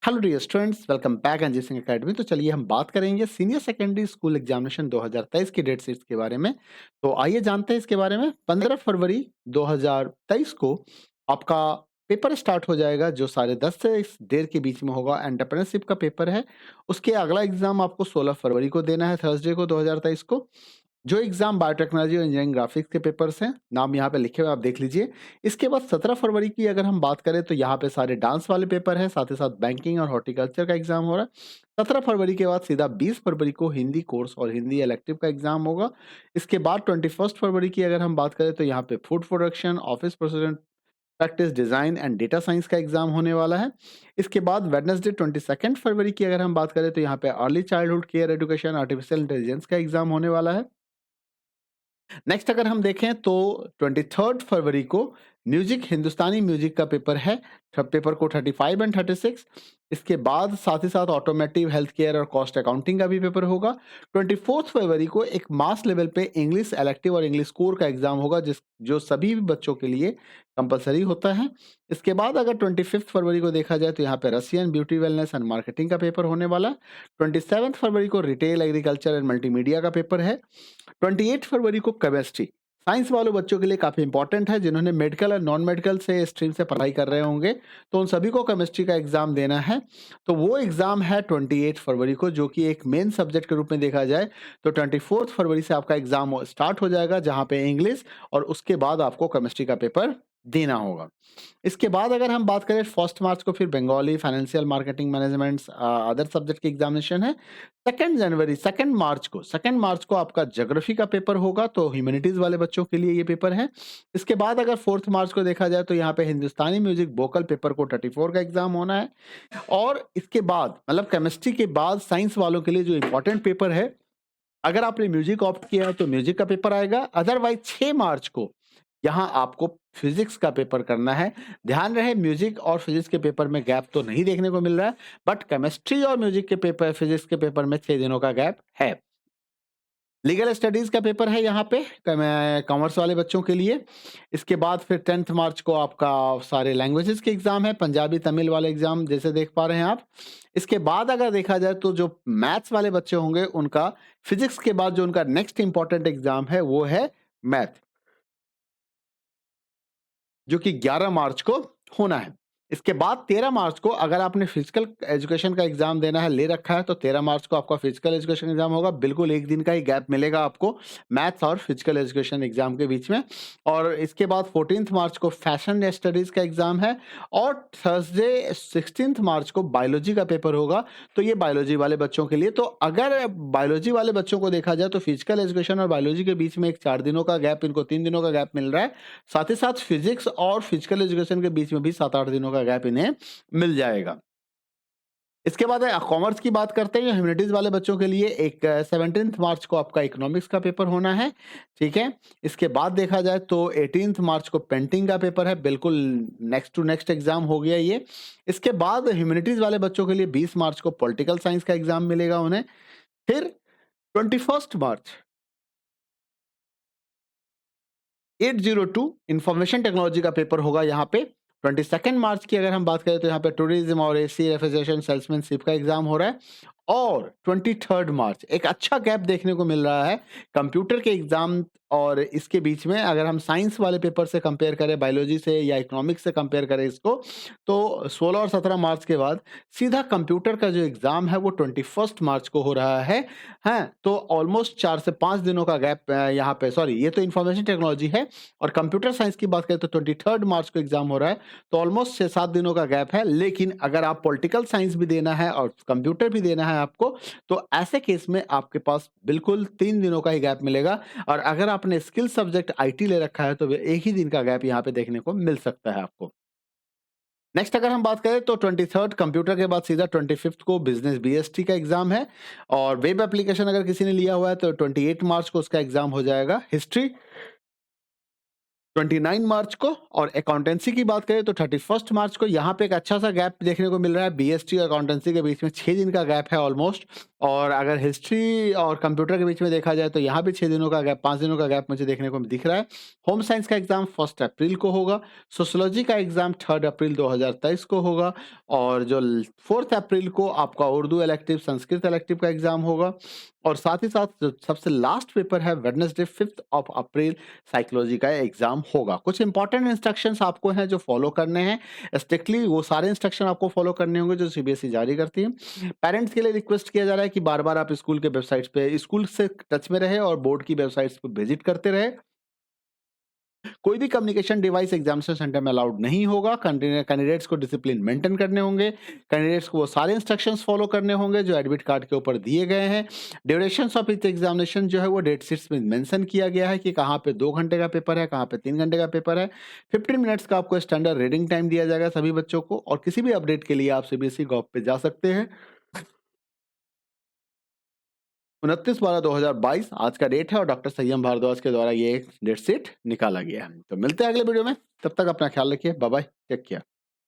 Hello dear students, welcome back Anjeet Singh academy. तो चलिए हम बात करेंगे सीनियर सेकेंडरी स्कूल एग्जामिनेशन 2023 की डेट शीट्स के बारे में। तो आइए जानते हैं इसके बारे में। 15 फरवरी 2023 को आपका पेपर स्टार्ट हो जाएगा, जो 10:30 से इस देर के बीच में होगा। एंटरप्रेन्योरशिप का पेपर है। उसके अगला एग्जाम आपको 16 फरवरी को देना है, थर्सडे को 2023 को। जो एग्जाम बायोटेक्नोलॉजी और इंजीनियरिंग ग्राफिक्स के पेपर्स हैं, नाम यहाँ पे लिखे हुए आप देख लीजिए। इसके बाद 17 फरवरी की अगर हम बात करें तो यहाँ पे सारे डांस वाले पेपर हैं, साथ ही साथ बैंकिंग और हॉर्टिकल्चर का एग्जाम हो रहा है। 17 फरवरी के बाद सीधा 20 फरवरी को हिंदी कोर्स और हिंदी इलेक्टिव का एग्जाम होगा। इसके बाद 21 फरवरी की अगर हम बात करें तो यहाँ पे food production, office procedure practice, design and data science का एग्जाम होने वाला है। इसके बाद वेडनेसडे 22 फरवरी की अगर हम बात करें तो यहाँ पे early childhood care education, artificial intelligence का एग्जाम होने वाला है। नेक्स्ट अगर हम देखें तो 23 फरवरी को म्यूजिक, हिंदुस्तानी म्यूजिक का पेपर है। पेपर को 35 एंड 36। इसके बाद साथ ही साथ ऑटोमेटिव, हेल्थ केयर और कॉस्ट अकाउंटिंग का भी पेपर होगा। 24 फरवरी को एक मास लेवल पे इंग्लिश इलेक्टिव और इंग्लिश कोर का एग्जाम होगा, जिस जो सभी बच्चों के लिए कंपलसरी होता है। इसके बाद अगर 25 फरवरी को देखा जाए तो यहाँ पे Russian, beauty, wellness and marketing का पेपर होने वाला है। 27 फरवरी को रिटेल, एग्रीकल्चर एंड मल्टीमीडिया का पेपर है। 28 फरवरी को केमिस्ट्री, साइंस वाले बच्चों के लिए काफी इंपॉर्टेंट है। जिन्होंने मेडिकल और नॉन मेडिकल से स्ट्रीम से पढ़ाई कर रहे होंगे तो उन सभी को केमिस्ट्री का एग्जाम देना है। तो वो एग्जाम है 28 फरवरी को, जो कि एक मेन सब्जेक्ट के रूप में देखा जाए तो 24 फरवरी से आपका एग्जाम स्टार्ट हो जाएगा, जहां पे इंग्लिश और उसके बाद आपको केमिस्ट्री का पेपर देना होगा। इसके बाद अगर हम बात करें 1 मार्च को फिर Bengali, financial, marketing management, other subject की एग्जामिनेशन है। 2 मार्च को आपका ज्योग्राफी का पेपर होगा, तो ह्यूमैनिटीज वाले बच्चों के लिए ये पेपर है। इसके बाद अगर 4 मार्च को देखा जाए तो यहाँ पे हिंदुस्तानी म्यूजिक वोकल पेपर को 34 का एग्जाम होना है। और इसके बाद मतलब केमिस्ट्री के बाद साइंस वालों के लिए जो इंपॉर्टेंट पेपर है, अगर आपने म्यूजिक ऑप्ट किया है तो म्यूजिक का पेपर आएगा। अदरवाइज 6 मार्च को यहाँ आपको फिजिक्स का पेपर करना है। ध्यान रहे, म्यूजिक और फिजिक्स के पेपर में गैप तो नहीं देखने को मिल रहा है, बट केमिस्ट्री और म्यूजिक के पेपर, फिजिक्स के पेपर में 6 दिनों का गैप है। लीगल स्टडीज का पेपर है यहाँ पे कॉमर्स वाले बच्चों के लिए। इसके बाद फिर 10 मार्च को आपका सारे लैंग्वेजेस के एग्जाम है, पंजाबी, तमिल वाले एग्जाम जैसे देख पा रहे हैं आप। इसके बाद अगर देखा जाए तो जो मैथ्स वाले बच्चे होंगे उनका फिजिक्स के बाद जो उनका नेक्स्ट इंपॉर्टेंट एग्जाम है वो है मैथ, जो कि 11 मार्च को होना है। इसके बाद 13 मार्च को अगर आपने फिजिकल एजुकेशन का एग्जाम देना है, ले रखा है, तो 13 मार्च को आपका फिजिकल एजुकेशन एग्जाम होगा। बिल्कुल एक दिन का ही गैप मिलेगा आपको मैथ्स और फिजिकल एजुकेशन एग्जाम के बीच में। और इसके बाद 14 मार्च को फैशन स्टडीज का एग्जाम है। और थर्सडे 16 मार्च को बायोलॉजी का पेपर होगा। तो ये बायोलॉजी वाले बच्चों के लिए। तो अगर बायोलॉजी वाले बच्चों को देखा जाए तो फिजिकल एजुकेशन और बायोलॉजी के बीच में एक 4 दिनों का गैप, इनको 3 दिनों का गैप मिल रहा है। साथ ही साथ फिजिक्स और फिजिकल एजुकेशन के बीच में भी 7-8 दिनों का गैप इन्हें मिल जाएगा। इसके बाद कॉमर्स की बात करते हैं। ह्यूमैनिटीज वाले बच्चों के लिए एक 17 मार्च को आपका इकोनॉमिक्स का पेपर होना है। ठीक है। इसके बाद देखा जाए तो 18 मार्च को पेंटिंग का पेपर है। बिल्कुल नेक्स्ट टू नेक्स्ट एग्जाम हो गया ये। इसके बाद ह्यूमैनिटीज वाले बच्चों के लिए 20 मार्च को पॉलिटिकल साइंस का एग्जाम मिलेगा उन्हें। फिर 21 मार्च 802 इंफॉर्मेशन टेक्नोलॉजी का पेपर होगा यहाँ पे। 22 मार्च की अगर हम बात करें तो यहाँ पे टूरिज्म और एसी रेफ्रिजरेशन सेल्समैनशिप का एग्जाम हो रहा है। और 23 मार्च एक अच्छा गैप देखने को मिल रहा है कंप्यूटर के एग्जाम और इसके बीच में। अगर हम साइंस वाले पेपर से कंपेयर करें, बायोलॉजी से या इकोनॉमिक्स से कंपेयर करें इसको, तो 16 और 17 मार्च के बाद सीधा कंप्यूटर का जो एग्जाम है वो 21 मार्च को हो रहा है। हाँ, तो ऑलमोस्ट 4 से 5 दिनों का गैप यहाँ पे, सॉरी ये तो इंफॉर्मेशन टेक्नोलॉजी है। और कंप्यूटर साइंस की बात करें तो 23 मार्च को एग्जाम हो रहा है। तो ऑलमोस्ट 6-7 दिनों का गैप है। लेकिन अगर आप पॉलिटिकल साइंस भी देना है और कंप्यूटर भी देना है आपको, तो ऐसे केस में आपके पास बिल्कुल 3 दिनों का ही गैप मिलेगा। और अगर आपने स्किल सब्जेक्ट आईटी ले रखा है तो एक ही दिन का गैप यहाँ पे देखने को मिल सकता है आपको। नेक्स्ट अगर हम बात करें तो 23 कंप्यूटर के बाद सीधा 25 को बिजनेस बीएसटी का एग्जाम है। और वेब एप्लीकेशन अगर किसी ने लिया हुआ है तो 28 मार्च को उसका एग्जाम हो जाएगा। हिस्ट्री 29 मार्च को। और अकाउंटेंसी की बात करें तो 31 मार्च को। यहाँ पे एक अच्छा सा गैप देखने को मिल रहा है, बीएसटी और अकाउंटेंसी के बीच में 6 दिन का गैप है ऑलमोस्ट। और अगर हिस्ट्री और कंप्यूटर के बीच में देखा जाए तो यहाँ भी 6 दिनों का गैप 5 दिनों का गैप मुझे देखने को दिख रहा है। होम साइंस का एग्ज़ाम 1 अप्रैल को होगा, सोशियोलॉजी का एग्ज़ाम 3 अप्रैल 2023 को होगा और जो 4 अप्रैल को आपका उर्दू इलेक्टिव, संस्कृत इलेक्टिव का एग्ज़ाम होगा और साथ ही साथ जो सबसे लास्ट पेपर है वेडनेसडे 5 ऑफ अप्रैल साइकोलॉजी का एग्ज़ाम होगा। कुछ इंपॉर्टेंट इंस्ट्रक्शंस आपको हैं जो फॉलो करने हैं, स्ट्रिक्टली वो सारे इंस्ट्रक्शन आपको फॉलो करने होंगे जो सीबीएसई जारी करती है। पेरेंट्स के लिए रिक्वेस्ट किया जा रहा है कि बार-बार आप स्कूल के वेबसाइट्स पे स्कूल से टच में रहें और बोर्ड की वेबसाइट्स पे विजिट करते रहें। कोई भी कम्युनिकेशन डिवाइस एग्जामिनेशन सेंटर में अलाउड नहीं होगा। कैंडिडेट्स को डिसिप्लिन मेंटेन करने होंगे। कैंडिडेट्स को वो सारे इंस्ट्रक्शंस फॉलो करने होंगे जो एडमिट कार्ड के ऊपर दिए गए हैं। ड्यूरेशंस ऑफ इच एग्जामिनेशन जो है वो डेट शीट्स में मेंशन किया गया है कि कहाँ पे 2 घंटे का पेपर है, कहाँ पे 3 घंटे का पेपर है। 15 मिनट्स का आपको स्टैंडर्ड रीडिंग टाइम दिया जाएगा सभी बच्चों को और किसी भी अपडेट के लिए आप सीबीएसई गॉव पे जा सकते हैं। 29/12/2022 आज का डेट है और डॉक्टर संयम भारद्वाज के द्वारा ये डेट शीट निकाला गया है। तो मिलते हैं अगले वीडियो में, तब तक अपना ख्याल रखिए। Bye bye, take care.